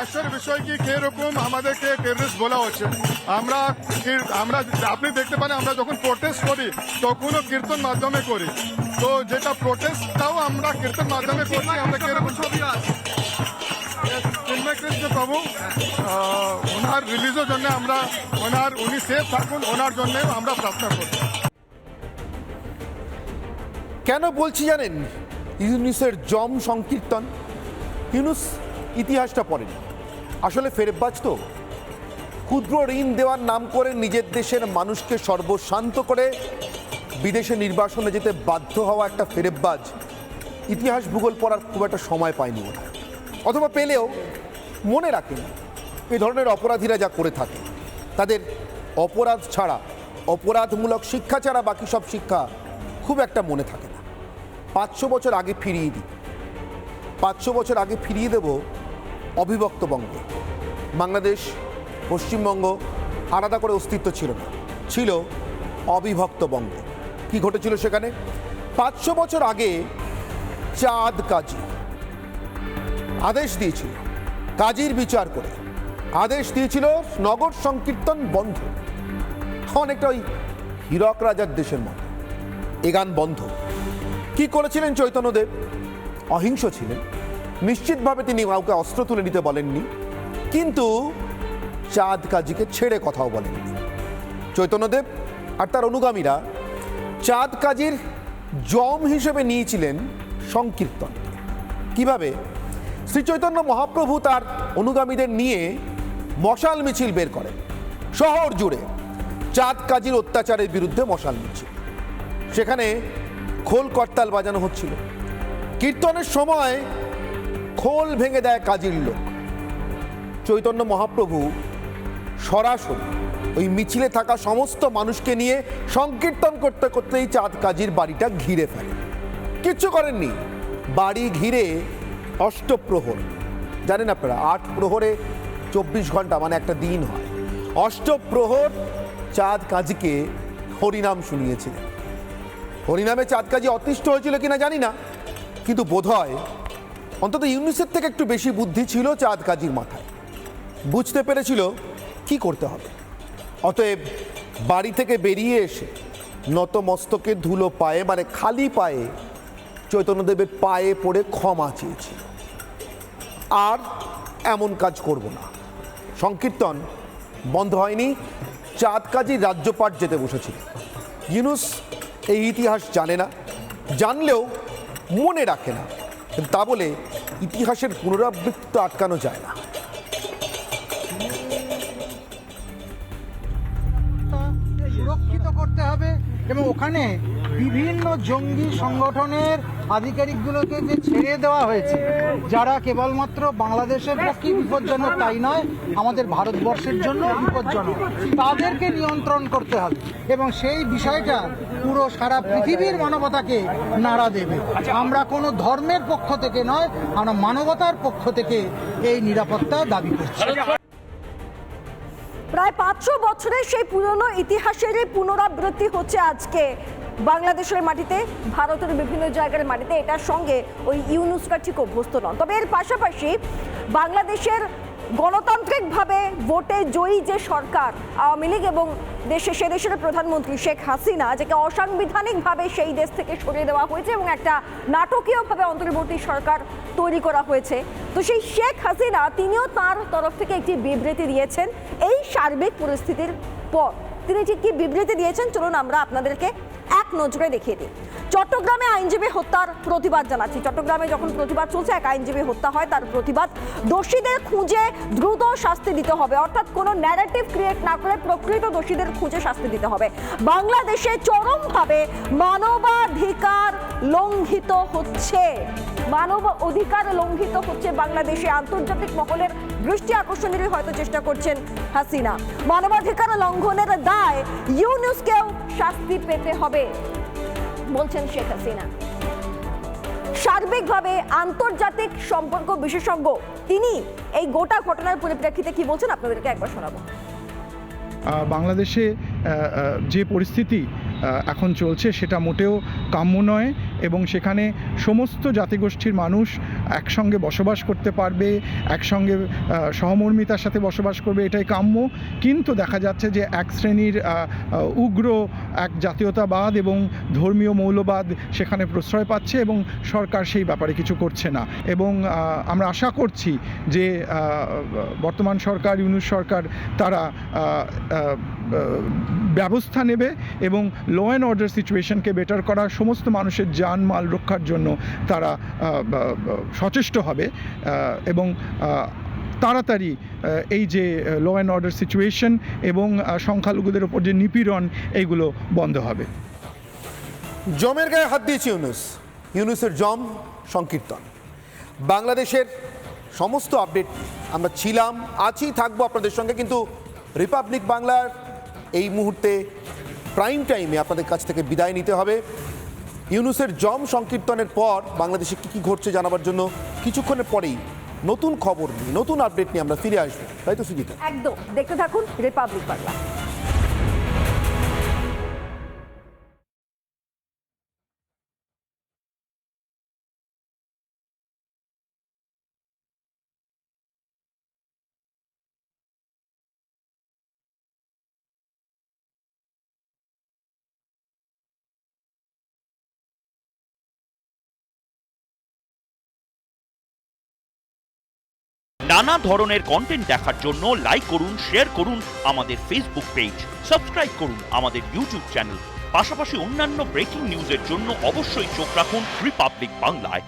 হাস্যের বিষয় কি কিরকম আমাদেরকে টেররিস্ট বলা হচ্ছে। আমরা আমরা আপনি দেখতে পারেন আমরা যখন প্রোটেস্ট করি তখনও কীর্তন মাধ্যমে করি, তো যেটা প্রোটেস্টটাও আমরা কীর্তন মাধ্যমে করছি। আমরা কিরকম ছবি আছে চিন্ময় কৃষ্ণ প্রভু ওনার রিলিজের জন্য আমরা উনি সেফ থাকুন ওনার জন্য আমরা প্রার্থনা করি। কেন বলছি জানেন? ইউনুসের জম সংকীর্তন। ইউনুস ইতিহাসটা পড়েন, আসলে ফেরতবাজ তো। ক্ষুদ্র ঋণ দেওয়ার নাম করে নিজের দেশের মানুষকে সর্বশান্ত করে বিদেশে নির্বাসনে যেতে বাধ্য হওয়া একটা ফেরতবাজ ইতিহাস ভূগোল পড়ার খুব একটা সময় পায়নি ওরা, অথবা পেলেও মনে রাখেন। এই ধরনের অপরাধীরা যা করে থাকে তাদের অপরাধ ছাড়া, অপরাধমূলক শিক্ষা ছাড়া বাকি সব শিক্ষা খুব একটা মনে থাকে না। 500 বছর আগে ফিরিয়ে দিই, 500 বছর আগে ফিরিয়ে দেব অবিভক্ত বঙ্গে। বাংলাদেশ, পশ্চিমবঙ্গ আলাদা করে অস্তিত্ব ছিল না, ছিল অবিভক্ত বঙ্গ। কি ঘটেছিল সেখানে? 500 বছর আগে চাঁদ কাজী আদেশ দিয়েছিল, কাজীর বিচার করে আদেশ দিয়েছিল নগর সংকীর্তন বন্ধ। অনেকটা ওই হীরক রাজার দেশের মতো এ গান বন্ধ। কি করেছিলেন চৈতন্যদেব? অহিংস ছিলেন, নিশ্চিতভাবে তিনি কাউকে অস্ত্র তুলে নিতে বলেননি, কিন্তু চাঁদ কাজীকে ছেড়ে কথাও বলেননি। চৈতন্যদেব আর তার অনুগামীরা চাঁদ কাজীর জম হিসেবে নিয়েছিলেন সংকীর্তন। কিভাবে? শ্রী চৈতন্য মহাপ্রভু তার অনুগামীদের নিয়ে মশাল মিছিল বের করেন শহর জুড়ে, চাঁদ কাজীর অত্যাচারের বিরুদ্ধে মশাল মিছিল। সেখানে খোল করতাল বাজানো হচ্ছিল। কীর্তনের সময় খোল ভেঙে দেয় কাজীর লোক। চৈতন্য মহাপ্রভু সরাসরি ওই মিছিলে থাকা সমস্ত মানুষকে নিয়ে সংকীর্তন করতে করতেই চাঁদ কাজীর বাড়িটা ঘিরে ফেলে। কিচ্ছু করেননি, বাড়ি ঘিরে অষ্টপ্রহর, জানেন আপনারা 8 প্রহরে 24 ঘন্টা মানে একটা দিন হয়। অষ্টপ্রহর চাঁদ কাজীকে হরিনাম শুনিয়েছিলেন। হরিনামে চাঁদ কাজী অতিষ্ঠ হয়েছিল কিনা জানি না, কিন্তু বোধহয় অন্তত ইউনুসের থেকে একটু বেশি বুদ্ধি ছিল চাঁদ কাজীর মাথায়। বুঝতে পেরেছিল কি করতে হবে। অতএব বাড়ি থেকে বেরিয়ে এসে নত মস্তকে ধুলো পায়ে, মানে খালি পায়ে চৈতন্যদেবের পায়ে পড়ে ক্ষমা চেয়েছিল, আর এমন কাজ করব না। সংকীর্তন বন্ধ হয়নি, চাঁদ কাজী রাজ্যপাট যেতে বসেছিল। ইউনুস এই ইতিহাস জানে না, জানলেও মনে রাখে না, তা বলে ইতিহাসের পুনরাবৃত্তি তো আটকানো যায় না। সুরক্ষিত করতে হবে এবং ওখানে বিভিন্ন জঙ্গি সংগঠনের আধিকারিকগুলোকে যে ছেড়ে দেওয়া হয়েছে, যারা কেবলমাত্র বাংলাদেশের পক্ষে বিপজ্জনক তাই নয়, আমাদের ভারতবর্ষের জন্য বিপজ্জনক, তাদেরকে নিয়ন্ত্রণ করতে হবে এবং সেই বিষয়টা পুরো সারা পৃথিবীর মানবতাকে নাড়া দেবে। আমরা কোনো ধর্মের পক্ষ থেকে নয়, আমরা মানবতার পক্ষ থেকে এই নিরাপত্তা দাবি করছি। প্রায় 500 বছরের সেই পুরনো ইতিহাসেরই পুনরাবৃত্তি হচ্ছে আজকে বাংলাদেশের মাটিতে, ভারতের বিভিন্ন জায়গার মাটিতে। এটার সঙ্গে ওই ইউনুসরা ঠিক অভ্যস্ত নন। তবে এর পাশাপাশি বাংলাদেশের গণতান্ত্রিকভাবে ভোটে জয়ী যে সরকার আওয়ামী লীগ এবং সে দেশের প্রধানমন্ত্রী শেখ হাসিনা, যাকে অসাংবিধানিকভাবে সেই দেশ থেকে সরিয়ে দেওয়া হয়েছে এবং একটা নাটকীয়ভাবে অন্তর্বর্তী সরকার তৈরি করা হয়েছে, তো সেই শেখ হাসিনা তিনিও তার তরফ থেকে একটি বিবৃতি দিয়েছেন এই সার্বিক পরিস্থিতির পর। তিনি ঠিক কি বিবৃতি দিয়েছেন চলুন আমরা আপনাদেরকে এক নজরে দেখিয়ে দিই। চট্টগ্রামে আইনজীবী হত্যার প্রতিবাদ জানাচ্ছি। চট্টগ্রামে যখন প্রতিবাদ চলছে, এক আইনজীবী হত্যা হয়, তার প্রতিবাদ। দোষীদের খুঁজে দ্রুত শাস্তি দিতে হবে, অর্থাৎ কোনো ন্যারেটিভ ক্রিয়েট না করে প্রকৃত দোষীদের খুঁজে শাস্তি দিতে হবে। বাংলাদেশে চরমভাবে মানবাধিকার লঙ্ঘিত হচ্ছে, মানব অধিকার লঙ্ঘিত হচ্ছে বাংলাদেশে। আন্তর্জাতিক মহলের দৃষ্টি আকর্ষণেরই হয়তো চেষ্টা করছেন হাসিনা। মানবাধিকার লঙ্ঘনের দায় ইউনুসকেও শাস্তি পেতে হবে বলছেন শেখ হাসিনা। সার্বিকভাবে আন্তর্জাতিক সম্পর্ক বিশেষজ্ঞ তিনি এই গোটা ঘটনার পরিপ্রেক্ষিতে কি বলছেন আপনাদেরকে একবার শোনাবো। বাংলাদেশে যে পরিস্থিতি এখন চলছে সেটা মোটেও কাম্য নয় এবং সেখানে সমস্ত জাতিগোষ্ঠীর মানুষ একসঙ্গে বসবাস করতে পারবে, একসঙ্গে সহমর্মিতার সাথে বসবাস করবে, এটাই কাম্য। কিন্তু দেখা যাচ্ছে যে এক শ্রেণীর উগ্র এক জাতীয়তাবাদ এবং ধর্মীয় মৌলবাদ সেখানে প্রশ্রয় পাচ্ছে এবং সরকার সেই ব্যাপারে কিছু করছে না। এবং আমরা আশা করছি যে বর্তমান সরকার, ইউনূস সরকার, তারা ব্যবস্থা নেবে এবং ল অ্যান্ড অর্ডার সিচুয়েশনকে বেটার করা, সমস্ত মানুষের জানমাল রক্ষার জন্য তারা সচেষ্ট হবে এবং তাড়াতাড়ি এই যে ল অ্যান্ড অর্ডার সিচুয়েশন এবং সংখ্যালঘুদের ওপর যে নিপীড়ন, এইগুলো বন্ধ হবে। জমের গায়ে হাত দিয়েছে ইউনূসের জম সংকীর্তন। বাংলাদেশের সমস্ত আপডেট আমরা ছিলাম, আছি, থাকবো আপনাদের সঙ্গে। কিন্তু রিপাবলিক বাংলার এই মুহূর্তে প্রাইম টাইমে আপনাদের কাছ থেকে বিদায় নিতে হবে। ইউনূসের জম সংকীর্তনের পর বাংলাদেশে কী কী ঘটছে জানাবার জন্য কিছুক্ষণের পরেই নতুন খবর নিয়ে, নতুন আপডেট নিয়ে আমরা ফিরে আসবো, তাই তো সুজিতা? একদম, দেখতে থাকুন রিপাবলিক বাংলা। নানা ধরনের কন্টেন্ট দেখার জন্য লাইক করুন, শেয়ার করুন আমাদের ফেসবুক পেজ, সাবস্ক্রাইব করুন আমাদের ইউটিউব চ্যানেল। পাশাপাশি অন্যান্য ব্রেকিং নিউজের জন্য অবশ্যই চোখ রাখুন রিপাবলিক বাংলায়।